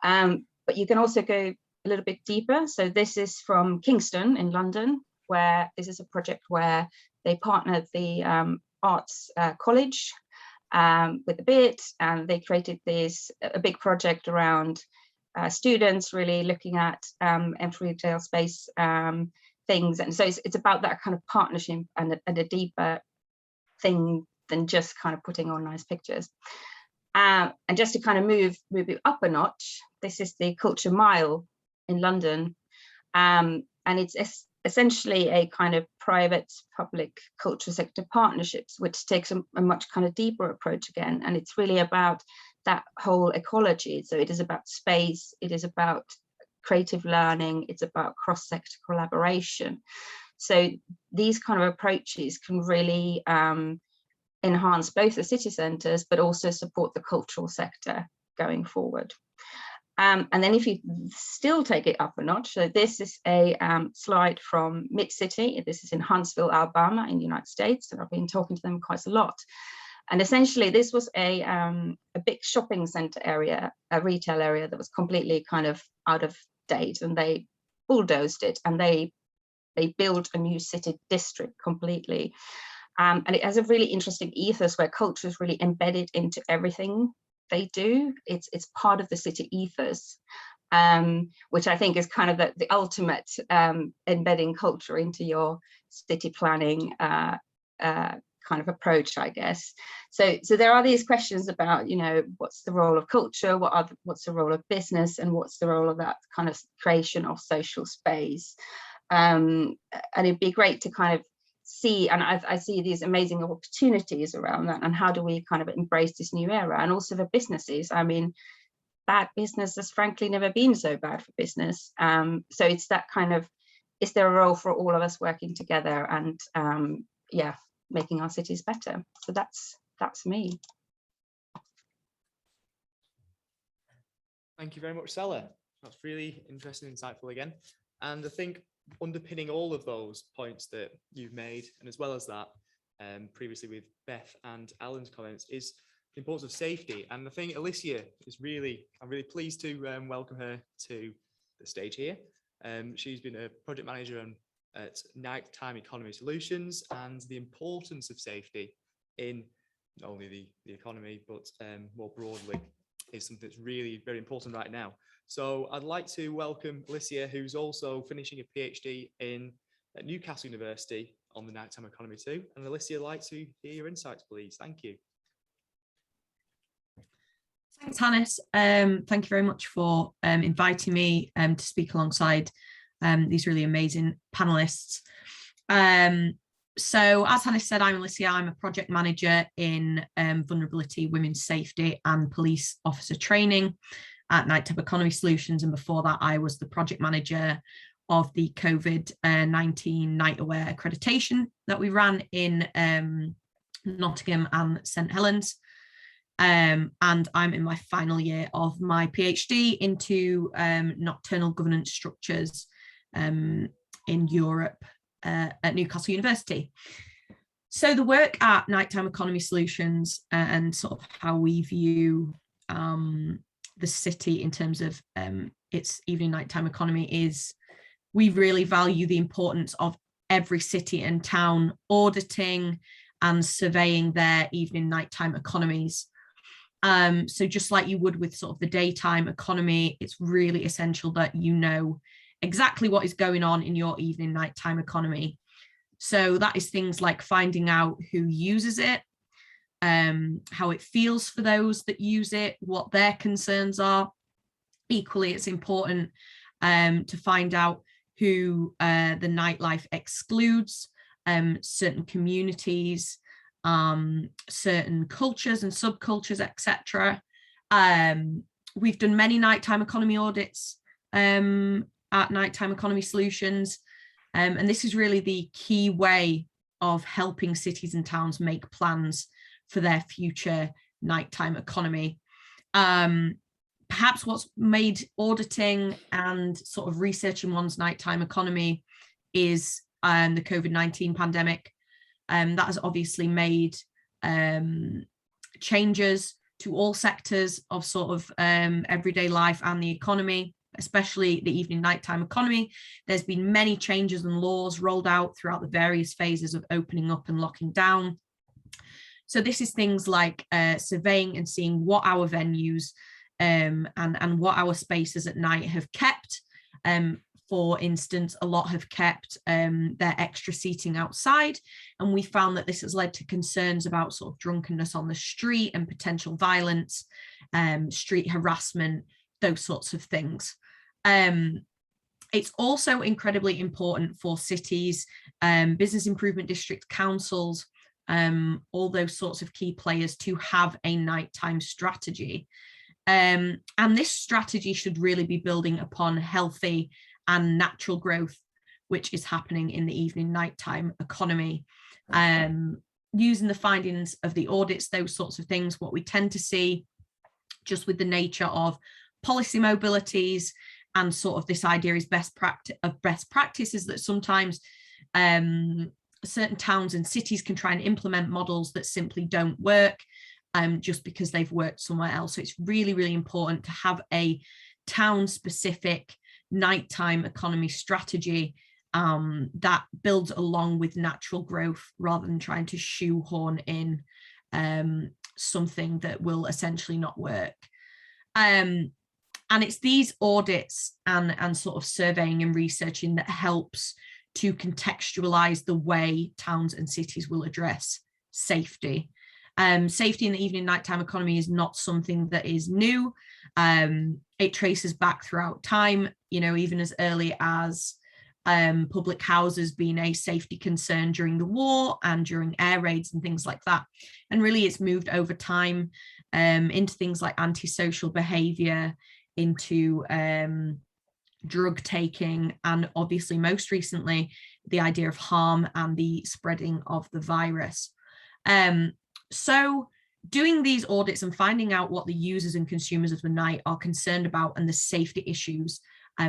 But you can also go a little bit deeper. So this is from Kingston in London, where this is a project where they partnered the Arts College with a bit, and they created a big project around students really looking at empty retail space things. And so it's about that kind of partnership and a deeper thing than just kind of putting on nice pictures. And just to kind of move it up a notch, this is the Culture Mile in London, and it's essentially a kind of private public culture sector partnerships, which takes a much kind of deeper approach again, and it's really about that whole ecology. So it is about space, it is about creative learning, it's about cross-sector collaboration. So these kind of approaches can really enhance both the city centres, but also support the cultural sector going forward. And then if you still take it up a notch, so this is a slide from Mid-City. This is in Huntsville, Alabama in the United States, and I've been talking to them quite a lot. And essentially this was a big shopping centre area, a retail area that was completely kind of out of date, and they bulldozed it and they built a new city district completely. And it has a really interesting ethos where culture is really embedded into everything they do. It's part of the city ethos, which I think is kind of the ultimate embedding culture into your city planning kind of approach, I guess. So there are these questions about, you know, what's the role of culture, what's the role of business, and what's the role of that kind of creation of social space. And it'd be great to kind of see, and I see these amazing opportunities around that, and how do we kind of embrace this new era. And also for businesses, I mean, bad business has frankly never been so bad for business. So it's that kind of, is there a role for all of us working together and yeah, making our cities better? So that's me. Thank you very much, Stella. That's really interesting and insightful again. And I think underpinning all of those points that you've made, and as well as that, previously with Beth and Alan's comments, is the importance of safety. And I think Alyssia is I'm really pleased to welcome her to the stage here. She's been a project manager at Nighttime Economy Solutions, and the importance of safety in not only the economy, but more broadly, is something that's really very important right now. So I'd like to welcome Alyssia, who's also finishing a PhD at Newcastle University on the nighttime economy too. And Alyssia, I'd like to hear your insights, please. Thank you. Thanks, Hannes. Thank you very much for inviting me to speak alongside these really amazing panelists. So as Hannes said, I'm Alyssia. I'm a project manager in vulnerability, women's safety and police officer training at Nighttime Economy Solutions. And before that, I was the project manager of the COVID-19 Night Aware accreditation that we ran in Nottingham and St Helens. And I'm in my final year of my PhD into nocturnal governance structures in Europe at Newcastle University. So the work at Nighttime Economy Solutions and sort of how we view the city in terms of its evening nighttime economy is we really value the importance of every city and town auditing and surveying their evening nighttime economies. So just like you would with sort of the daytime economy, it's really essential that you know exactly what is going on in your evening nighttime economy. So that is things like finding out who uses it, how it feels for those that use it, what their concerns are. Equally, it's important to find out who the nightlife excludes, certain communities, certain cultures and subcultures, etc. We've done many nighttime economy audits at Nighttime Economy Solutions, and this is really the key way of helping cities and towns make plans for their future nighttime economy. Perhaps what's made auditing and sort of researching one's nighttime economy is the COVID-19 pandemic. That has obviously made changes to all sectors of sort of everyday life and the economy, especially the evening nighttime economy. There's been many changes and laws rolled out throughout the various phases of opening up and locking down. So this is things like surveying and seeing what our venues and what our spaces at night have kept. For instance, a lot have kept their extra seating outside, and we found that this has led to concerns about sort of drunkenness on the street and potential violence, street harassment, those sorts of things. It's also incredibly important for cities, business improvement district councils, all those sorts of key players to have a nighttime strategy. And this strategy should really be building upon healthy and natural growth, which is happening in the evening nighttime economy. Using the findings of the audits, those sorts of things, what we tend to see just with the nature of policy mobilities and sort of this idea is best practice is that sometimes certain towns and cities can try and implement models that simply don't work just because they've worked somewhere else. So it's really, really important to have a town-specific nighttime economy strategy that builds along with natural growth rather than trying to shoehorn in something that will essentially not work. And it's these audits and sort of surveying and researching that helps to contextualize the way towns and cities will address safety. Safety in the evening nighttime economy is not something that is new. It traces back throughout time, you know, even as early as public houses being a safety concern during the war and during air raids and things like that. And really it's moved over time into things like antisocial behavior, into drug taking, and obviously most recently, the idea of harm and the spreading of the virus. So doing these audits and finding out what the users and consumers of the night are concerned about and the safety issues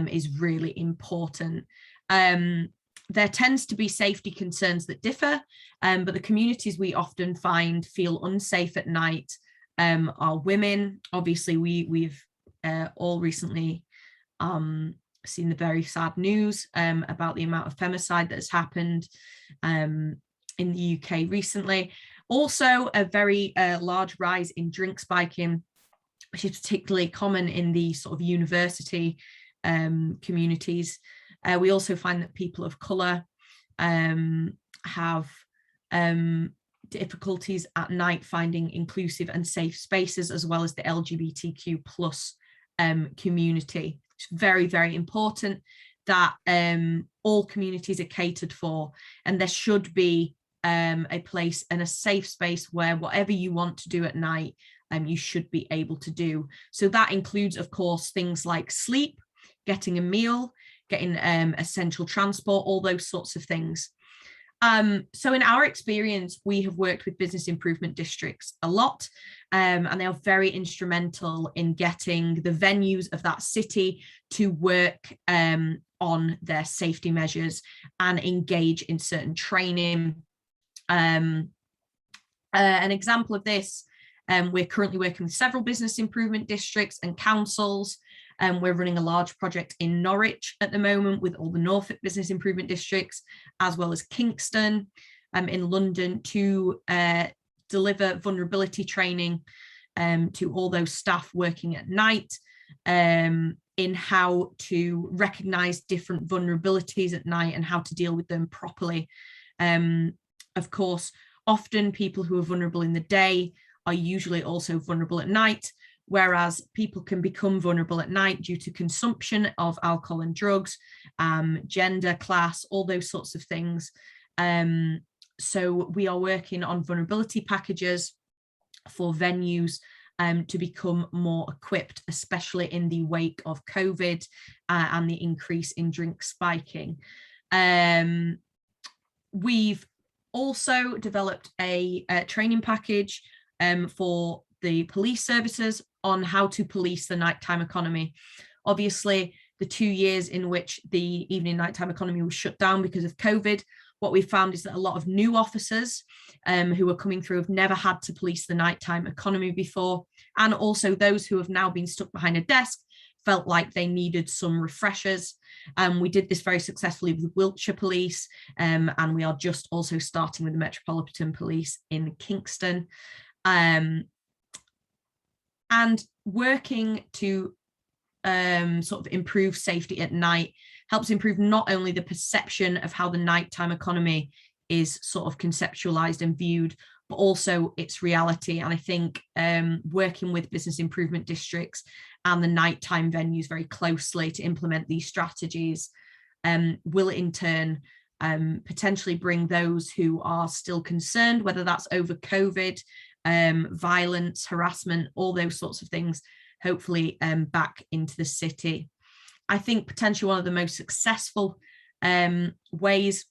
is really important. There tends to be safety concerns that differ, but the communities we often find feel unsafe at night are women. Obviously, we've all recently seen the very sad news about the amount of femicide that has happened in the UK recently. Also, a very large rise in drink spiking, which is particularly common in the sort of university communities. We also find that people of colour have difficulties at night finding inclusive and safe spaces, as well as the LGBTQ plus community. It's very, very important that all communities are catered for, and there should be a place and a safe space where whatever you want to do at night, you should be able to do. So that includes, of course, things like sleep, getting a meal, getting essential transport, all those sorts of things. So in our experience, we have worked with business improvement districts a lot, and they are very instrumental in getting the venues of that city to work on their safety measures and engage in certain training. An example of this, we're currently working with several business improvement districts and councils. We're running a large project in Norwich at the moment with all the Norfolk business improvement districts, as well as Kingston in London, to deliver vulnerability training to all those staff working at night in how to recognise different vulnerabilities at night and how to deal with them properly. Of course, often people who are vulnerable in the day are usually also vulnerable at night, whereas people can become vulnerable at night due to consumption of alcohol and drugs, gender, class, all those sorts of things. So we are working on vulnerability packages for venues to become more equipped, especially in the wake of COVID and the increase in drink spiking. We've also developed a training package for the police services on how to police the nighttime economy. Obviously, the 2 years in which the evening nighttime economy was shut down because of COVID, what we found is that a lot of new officers who are coming through have never had to police the nighttime economy before. And also those who have now been stuck behind a desk felt like they needed some refreshers. We did this very successfully with Wiltshire Police, and we are just also starting with the Metropolitan Police in Kingston. And working to sort of improve safety at night helps improve not only the perception of how the nighttime economy is sort of conceptualized and viewed, but also its reality. And I think working with business improvement districts and the nighttime venues very closely to implement these strategies will in turn potentially bring those who are still concerned, whether that's over COVID, violence, harassment, all those sorts of things, hopefully back into the city. I think potentially one of the most successful ways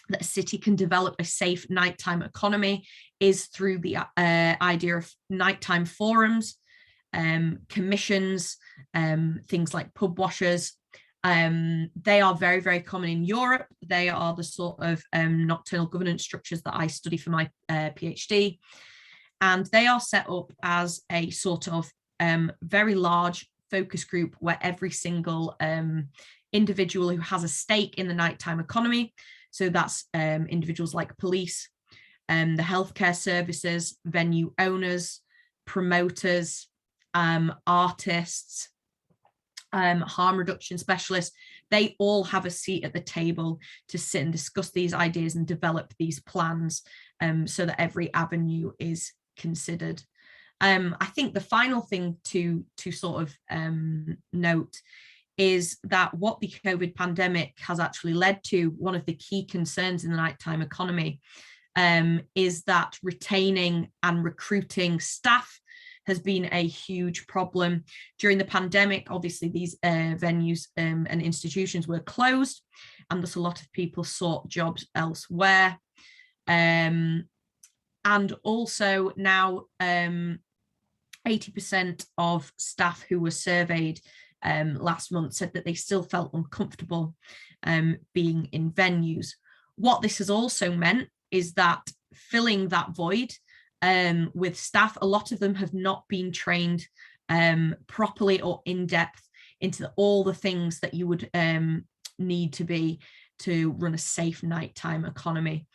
that a city can develop a safe nighttime economy is through the idea of nighttime forums, commissions, things like pub washers. They are very, very common in Europe. They are the sort of nocturnal governance structures that I study for my PhD. And they are set up as a sort of very large focus group where every single individual who has a stake in the nighttime economy, so that's individuals like police, the healthcare services, venue owners, promoters, artists, harm reduction specialists, they all have a seat at the table to sit and discuss these ideas and develop these plans so that every avenue is considered. I think the final thing to sort of note is that what the COVID pandemic has actually led to, one of the key concerns in the nighttime economy, is that retaining and recruiting staff has been a huge problem. During the pandemic, obviously these venues and institutions were closed, and thus a lot of people sought jobs elsewhere. And also now 80% of staff who were surveyed last month said that they still felt uncomfortable being in venues. What this has also meant is that filling that void with staff, a lot of them have not been trained properly or in depth into all the things that you would need to be to run a safe nighttime economy.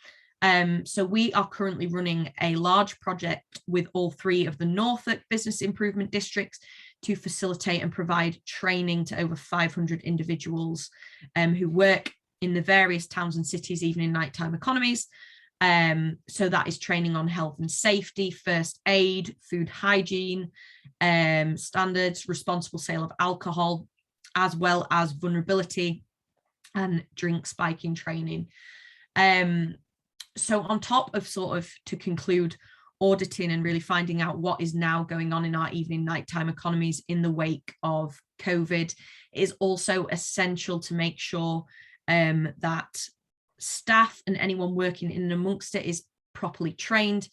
So we are currently running a large project with all 3 of the Norfolk business improvement districts to facilitate and provide training to over 500 individuals who work in the various towns and cities, evening and nighttime economies. So that is training on health and safety, first aid, food hygiene, standards, responsible sale of alcohol, as well as vulnerability and drink spiking training. So on top of sort of, to conclude, auditing and really finding out what is now going on in our evening nighttime economies in the wake of COVID, it is also essential to make sure that staff and anyone working in and amongst it is properly trained.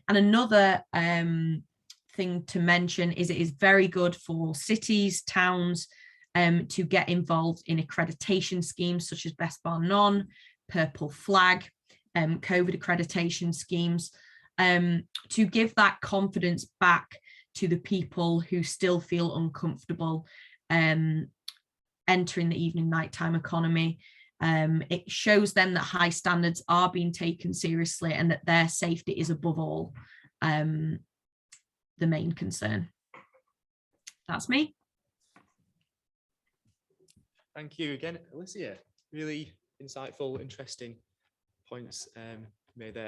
And another thing to mention is it is very good for cities, towns to get involved in accreditation schemes such as Best Bar None, Purple Flag, COVID accreditation schemes, to give that confidence back to the people who still feel uncomfortable entering the evening nighttime economy. It shows them that high standards are being taken seriously and that their safety is above all the main concern. That's me. Thank you again, Alyssia. Really insightful, interesting points made there.